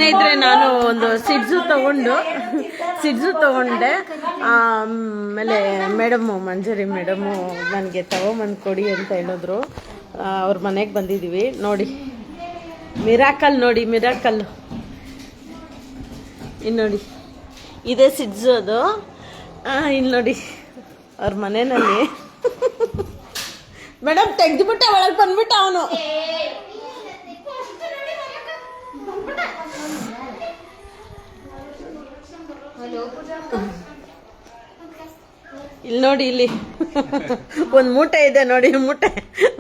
ಸ್ನೇಹಿತರೆ, ನಾನು ಒಂದು ಸಿಡ್ಜು ತಗೊಂಡೆ. ಆಮೇಲೆ ಮಂಜರಿ ಮೇಡಮು ನನಗೆ ತಗೊಂಬಂದು ಕೊಡಿ ಅಂತ ಹೇಳಿದ್ರು. ಅವ್ರ ಮನೆಗೆ ಬಂದಿದ್ದೀವಿ. ನೋಡಿ ಮಿರಾಕಲ್, ನೋಡಿ ಮಿರಾಕಲ್. ಇನ್ನು ನೋಡಿ, ಇದೇ ಸಿಡ್ಜು ಅದು. ಇಲ್ಲಿ ನೋಡಿ ಅವ್ರ ಮನೆಯಲ್ಲಿ ಮೇಡಮ್ ತೆಗ್ದುಬಿಟ್ಟ, ಒಳಗೆ ಬಂದ್ಬಿಟ್ಟ ಅವನು. ಇಲ್ಲಿ ನೋಡಿ, ಇಲ್ಲಿ ಒಂದು ಮೂಟೆ ಇದೆ ನೋಡಿ, ಮೂಟೆ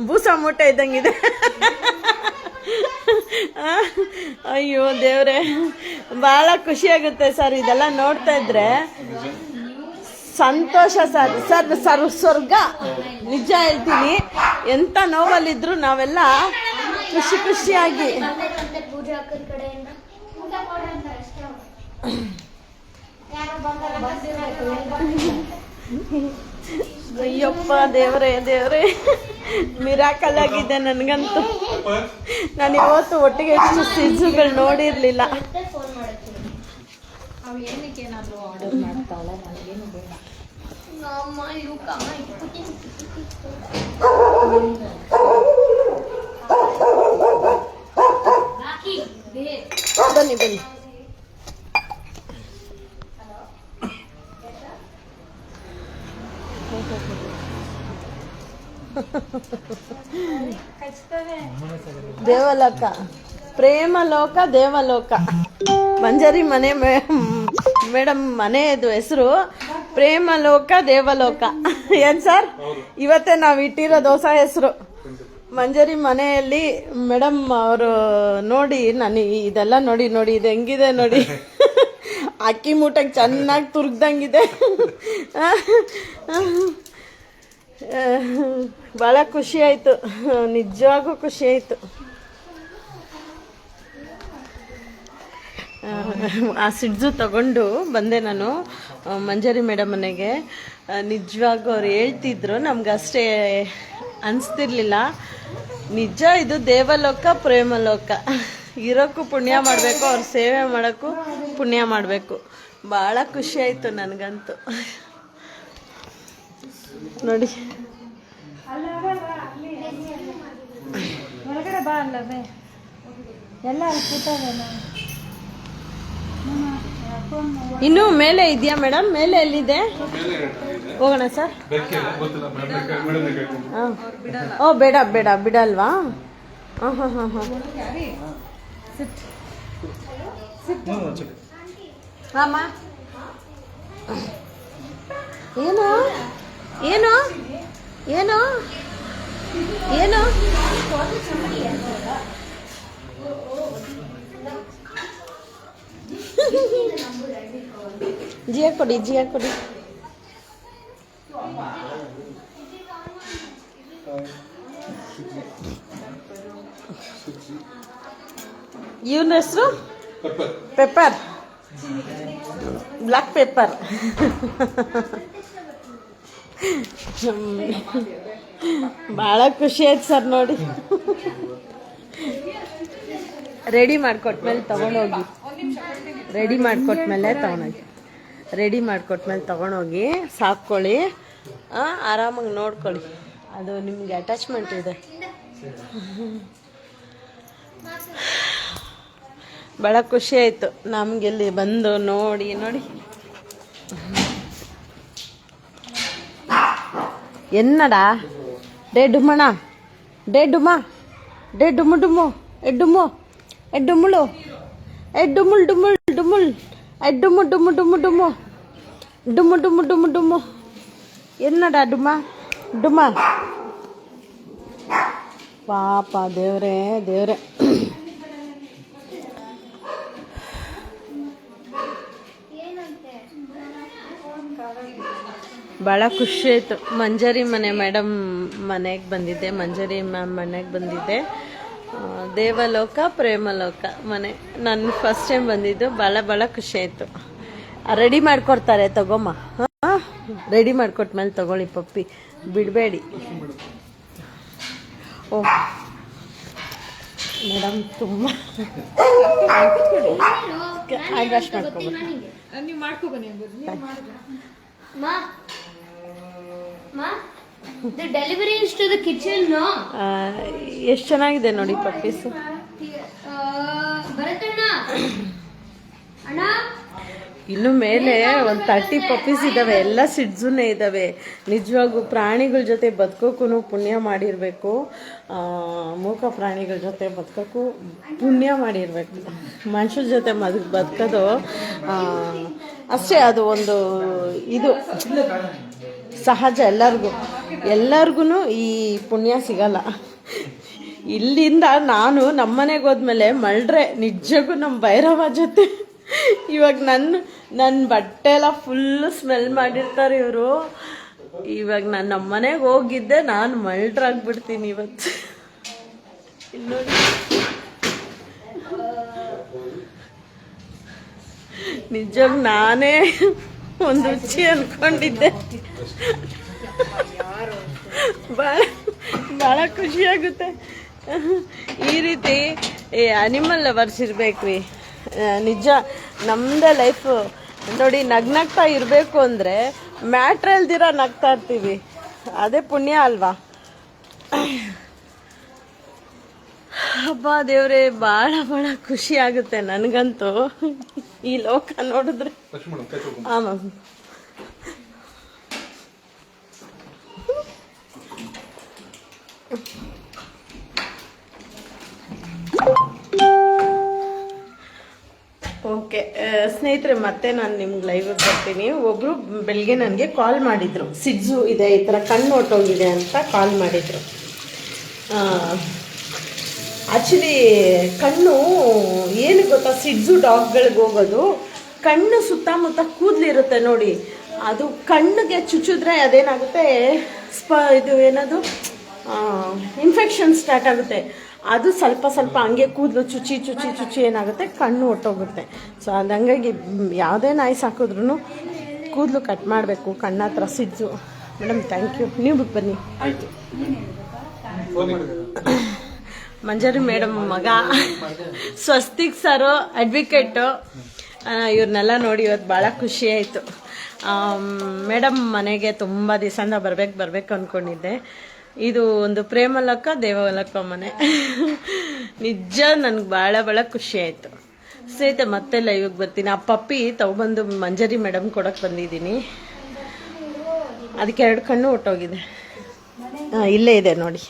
ಬೂಸ ಮೂಟೆ ಇದ್ದಂಗಿದೆ. ಅಯ್ಯೋ ದೇವ್ರೆ, ಬಹಳ ಖುಷಿ ಆಗುತ್ತೆ ಸರ್ ಇದೆಲ್ಲ ನೋಡ್ತಾ ಇದ್ರೆ. ಸಂತೋಷ ಸರ್, ಸರ್ ಸರ್ ಸ್ವರ್ಗ. ನಿಜ ಹೇಳ್ತೀನಿ, ಎಂತ ನೋವಲ್ಲಿದ್ರು ನಾವೆಲ್ಲ ಖುಷಿಯಾಗಿ. ಅಯ್ಯಪ್ಪ ದೇವ್ರೆ, ಮಿರಾಕಲ್ ಆಗಿದೆ ನನಗಂತೂ. ನಾನು ಇವತ್ತು ಒಟ್ಟಿಗೆ ಎಷ್ಟು ಸಿಡ್ಜುಗಳು ನೋಡಿರ್ಲಿಲ್ಲ. ಬನ್ನಿ ದೇವಲೋಕ, ಪ್ರೇಮಲೋಕ, ದೇವಲೋಕ. ಮಂಜರಿ ಮನೆ ಮೇಡಮ್ ಮನೆಯದು ಹೆಸರು ಪ್ರೇಮಲೋಕ ದೇವಲೋಕ. ಏನ್ ಸರ್, ಇವತ್ತೇ ನಾವು ಇಟ್ಟಿರೋದು ಹೊಸ ಹೆಸರು. ಮಂಜರಿ ಮನೆಯಲ್ಲಿ ಮೇಡಮ್ ಅವರು ನೋಡಿ, ನಾನು ಇದೆಲ್ಲ ನೋಡಿ ಇದು ಹೆಂಗಿದೆ ನೋಡಿ. ಅಕ್ಕಿ ಮೂಟೆಗೆ ಚೆನ್ನಾಗಿ ತುರ್ಗ್ದಂಗಿದೆ. ಭಾಳ ಖುಷಿ ಆಯಿತು, ನಿಜವಾಗೂ ಖುಷಿ ಆಯಿತು. ಆ ಸಿಡ್ಜು ತಗೊಂಡು ಬಂದೆ ನಾನು ಮಂಜರಿ ಮೇಡಮ್ ಮನೆಗೆ. ನಿಜವಾಗೂ ಅವ್ರು ಹೇಳ್ತಿದ್ರು, ನಮ್ಗಷ್ಟೇ ಅನಿಸ್ತಿರ್ಲಿಲ್ಲ. ನಿಜ, ಇದು ದೇವಲೋಕ ಪ್ರೇಮಲೋಕ. ಇರೋಕ್ಕೂ ಪುಣ್ಯ ಮಾಡಬೇಕು, ಅವ್ರ ಸೇವೆ ಮಾಡೋಕ್ಕೂ ಪುಣ್ಯ ಮಾಡಬೇಕು. ಭಾಳ ಖುಷಿ ಆಯಿತು ನನಗಂತೂ. ನೋಡಿ ಹೊರಗಡೆ ಬಾ, ಅಲ್ಲವೇ ಎಲ್ಲ ಇನ್ನು ಮೇಲೆ ಇದೆಯಾ ಮೇಡಮ್? ಮೇಲೆ ಎಲ್ಲಿದೆ? ಹೋಗೋಣ ಸರ್. ಓ ಬಿಡಲ್ವಾ? ಹಾಂ. ಅಮ್ಮ ಏನು ಏನು ಏನು ಏನು ಜಿಯ ಕೊಡಿ. ಇವನ ಹೆಸರು ಪೆಪ್ಪರ್, ಬ್ಲಾಕ್ ಪೆಪ್ಪರ್. ಭಾಳ ಖುಷಿ ಆಯ್ತು ಸರ್ ನೋಡಿ. ರೆಡಿ ಮಾಡಿಕೊಟ್ಮೇಲೆ ತಗೊಂಡೋಗಿ ಸಾಕ್ಕೊಳ್ಳಿ. ಆರಾಮಾಗಿ ನೋಡ್ಕೊಳ್ಳಿ. ಅದು ನಿಮಗೆ ಅಟ್ಯಾಚ್ಮೆಂಟ್ ಇದೆ. ಭಾಳ ಖುಷಿ ಆಯಿತು ನಮಗೆ ಇಲ್ಲಿ ಬಂದು ನೋಡಿ. ಎನ್ನಡಾ ಡೇ ಡುಮ್ಮಣ, ಡೇ ಡುಮ್ಮ, ಡೇ ಡುಮ್ಮು ಎಡ್ಡುಮ್ಮು ಎಡ್ಡುಮ್ಮುಳು ಎಡ್ಡುಮ್ಮುಳ್ ಡುಮ್ಮುಳ್ ಡುಮ್ಮುಳ್ ಎಡ್ಡುಮ್ಮು ಡುಮ್ಮು ಡುಮ್ಮು ಡುಮ್ಮು ಡುಮ್ಮು ಡುಮ್ಮು ಡುಮ್ಮು ಡುಮ್ಮು. ಎನ್ನಡಾ ಡುಮ್ಮ. ಪಾಪ ದೇವ್ರೆ. ಭಾಳ ಖುಷಿ ಆಯಿತು. ಮಂಜರಿ ಮೇಡಮ್ ಮನೆಗೆ ಬಂದಿದ್ದೆ, ಮಂಜರಿ ಮ್ಯಾಮ್ ಮನೆಗೆ ಬಂದಿದ್ದೆ. ದೇವಲೋಕ ಪ್ರೇಮಲೋಕ ಮನೆ ನಾನು ಫಸ್ಟ್ ಟೈಮ್ ಬಂದಿದ್ದು. ಭಾಳ ಖುಷಿ ಆಯಿತು. ರೆಡಿ ಮಾಡಿಕೊಡ್ತಾರೆ, ತಗೊಮ್ಮ. ರೆಡಿ ಮಾಡಿಕೊಟ್ಮೇಲೆ ತಗೊಳ್ಳಿ ಪಪ್ಪಿ, ಬಿಡಬೇಡಿ. ಓ ಮೇಡಮ್ ತುಂಬ ಹ್ಯಾಂಡ್ ವಾಶ್ ಮಾಡ್ಕೊಬೋದು. ನೀವು ಮಾಡ್ಕೊಬನ್ನಿ ಅಂಬೋದು ನೀವು ಮಾಡಿದ್ರೆ The delivery is to the kitchen, no? ಎಷ್ಟು ಚೆನ್ನಾಗಿದೆ ನೋಡಿ ಪಪ್ಪೀಸು. ಭರತಣ್ಣ ಅಣ್ಣ ಇನ್ನು ಮೇಲೆ ಒಂದು 30 ಪಪ್ಪೀಸ್ ಇದ್ದಾವೆ, ಎಲ್ಲ ಸಿಡ್ಜುನೇ ಇದ್ದಾವೆ. ನಿಜವಾಗೂ ಪ್ರಾಣಿಗಳ ಜೊತೆ ಬದುಕೋಕ್ಕೂ ಪುಣ್ಯ ಮಾಡಿರಬೇಕು, ಮೂಕ ಪ್ರಾಣಿಗಳ ಜೊತೆ ಬದುಕೋಕ್ಕೂ ಪುಣ್ಯ ಮಾಡಿರಬೇಕು. ಮನುಷ್ಯರ ಜೊತೆ ಬದುಕೋದು ಅಷ್ಟೇ, ಅದು ಒಂದು ಇದು ಸಹಜ. ಎಲ್ಲರಿಗೂ ಈ ಪುಣ್ಯ ಸಿಗಲ್ಲ. ಇಲ್ಲಿಂದ ನಾನು ನಮ್ಮನೆಗೆ ಹೋದ್ಮೇಲೆ ಮಳ್ರೆ ನಿಜಕ್ಕೂ ನಮ್ಮ ಭೈರವ ಜೊತೆ ಇವಾಗ ನನ್ನ ಬಟ್ಟೆ ಎಲ್ಲ ಫುಲ್ಲು ಸ್ಮೆಲ್ ಮಾಡಿರ್ತಾರೆ ಇವರು. ಇವಾಗ ನಾನು ನಮ್ಮನೆಗೆ ಹೋಗಿದ್ದೆ, ನಾನು ಮಳ್ರಾಗ್ಬಿಡ್ತೀನಿ ಇವತ್ತು. ಇಲ್ಲಿ ನೋಡಿ, ನಿಜವಾಗ ನಾನೇ ಒಂದು ಹುಚ್ಚಿ ಅನ್ಕೊಂಡಿದ್ದೆ. ಭಾಳ ಖುಷಿಯಾಗುತ್ತೆ. ಈ ರೀತಿ ಅನಿಮಲ್ ಲವರ್ಸ್ ಇರ್ಬೇಕ್ರಿ. ನಿಜ ನಮ್ಮದೇ ಲೈಫು ನೋಡಿ, ನಗ್ನಗ್ತಾ ಇರಬೇಕು ಅಂದರೆ ಮ್ಯಾಟ್ರ್ ಇಲ್ದಿರ ನಗ್ತಾ ಇರ್ತೀವಿ, ಅದೇ ಪುಣ್ಯ ಅಲ್ವಾ? ಹಬ್ಬ ದೇವ್ರೆ, ಭಾಳ ಖುಷಿ ಆಗುತ್ತೆ ನನಗಂತೂ ಈ ಲೋಕ ನೋಡಿದ್ರೆ. ಆಮಾಂ, ಓಕೆ ಸ್ನೇಹಿತರೆ, ಮತ್ತೆ ನಾನು ನಿಮ್ಗೆ ಲೈವ್ ಬರ್ತೀನಿ. ಒಬ್ಬರು ಬೆಳಗ್ಗೆ ನನಗೆ ಕಾಲ್ ಮಾಡಿದರು, ಸಿಡ್ಜು ಇದೆ, ಈ ಥರ ಕಣ್ಣು ಹೊಟ್ಟೋಗಿದೆ ಅಂತ ಕಾಲ್ ಮಾಡಿದರು. ಆ್ಯಕ್ಚುಲಿ ಕಣ್ಣು ಏನು ಗೊತ್ತಾ, ಸಿಡ್ಜು ಡಾಗ್ಗಳಿಗೆ ಹೋಗೋದು, ಕಣ್ಣು ಸುತ್ತಮುತ್ತ ಕೂದಲಿರುತ್ತೆ ನೋಡಿ, ಅದು ಕಣ್ಣಿಗೆ ಚುಚ್ಚಿದ್ರೆ ಅದೇನಾಗುತ್ತೆ, ಇದು ಏನದು ಇನ್ಫೆಕ್ಷನ್ ಸ್ಟಾರ್ಟ್ ಆಗುತ್ತೆ. ಅದು ಸ್ವಲ್ಪ ಹಂಗೆ ಕೂದಲು ಚುಚ್ಚಿ ಏನಾಗುತ್ತೆ, ಕಣ್ಣು ಹೊಟ್ಟೋಗುತ್ತೆ. ಸೊ ಅದು ಹಂಗಾಗಿ ಯಾವುದೇ ನಾಯಿ ಸಾಕಿದ್ರೂ ಕೂದಲು ಕಟ್ ಮಾಡಬೇಕು, ಕಣ್ಣ ಹತ್ರ ಸಿಡ್ಜು. ಮೇಡಮ್ ಥ್ಯಾಂಕ್ ಯು, ನೀವು ಬಿಟ್ಟು ಬನ್ನಿ. ಮಂಜರಿ ಮೇಡಮ್ ಮಗ ಸ್ವಸ್ತಿಕ್ ಸರು ಅಡ್ವೊಕೇಟು, ಇವ್ರನ್ನೆಲ್ಲ ನೋಡಿ ಇವತ್ತು ಭಾಳ ಖುಷಿ ಆಯಿತು. ಮೇಡಮ್ ಮನೆಗೆ ತುಂಬ ದಿವಸದಿಂದ ಬರಬೇಕು ಅಂದ್ಕೊಂಡಿದ್ದೆ. ಇದು ಒಂದು ಪ್ರೇಮಲಕ್ಕ ದೇವಲಕ್ಕ ಮನೆ. ನಿಜ ನನಗೆ ಭಾಳ ಖುಷಿ ಆಯಿತು. ಸ್ನೇಹಿತರೆ, ಮತ್ತೆ ಲೈವ್ಗೆ ಬರ್ತೀನಿ. ಆ ಪಪ್ಪಿ ತಗೊಬಂದು ಮಂಜರಿ ಮೇಡಮ್ ಕೊಡೋಕೆ ಬಂದಿದ್ದೀನಿ. ಅದಕ್ಕೆ 2 ಕಣ್ಣು ಹೊಟ್ಟೋಗಿದೆ. ಇಲ್ಲೇ ಇದೆ ನೋಡಿ.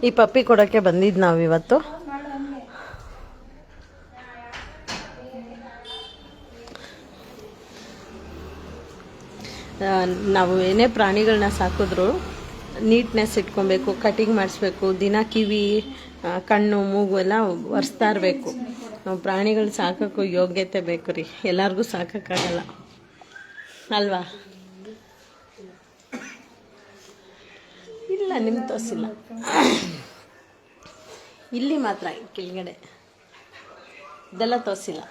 ಈ ಪಪ್ಪಿ ಕೊಡೋಕ್ಕೆ ಬಂದಿದ್ದು ನಾವಿವತ್ತು. ನಾವು ಏನೇ ಪ್ರಾಣಿಗಳನ್ನ ಸಾಕಿದ್ರು ನೀಟ್ನೆಸ್ ಇಟ್ಕೊಬೇಕು, ಕಟಿಂಗ್ ಮಾಡಿಸ್ಬೇಕು, ದಿನ ಕಿವಿ, ಕಣ್ಣು, ಮೂಗು ಎಲ್ಲ ಒರೆಸ್ತಾ ಇರಬೇಕು. ನಾವು ಪ್ರಾಣಿಗಳು ಸಾಕೋಕ್ಕೂ ಯೋಗ್ಯತೆ ಬೇಕು ರೀ, ಎಲ್ಲರಿಗೂ ಸಾಕೋಕ್ಕಾಗಲ್ಲ ಅಲ್ವಾ? ಇಲ್ಲ, ನಿಮ್ಗೆ ತೋರಿಸಿಲ್ಲ, ಇಲ್ಲಿ ಮಾತ್ರ ಕೆಳಗಡೆ ಇದೆಲ್ಲ ತೋರಿಸಿಲ್ಲ.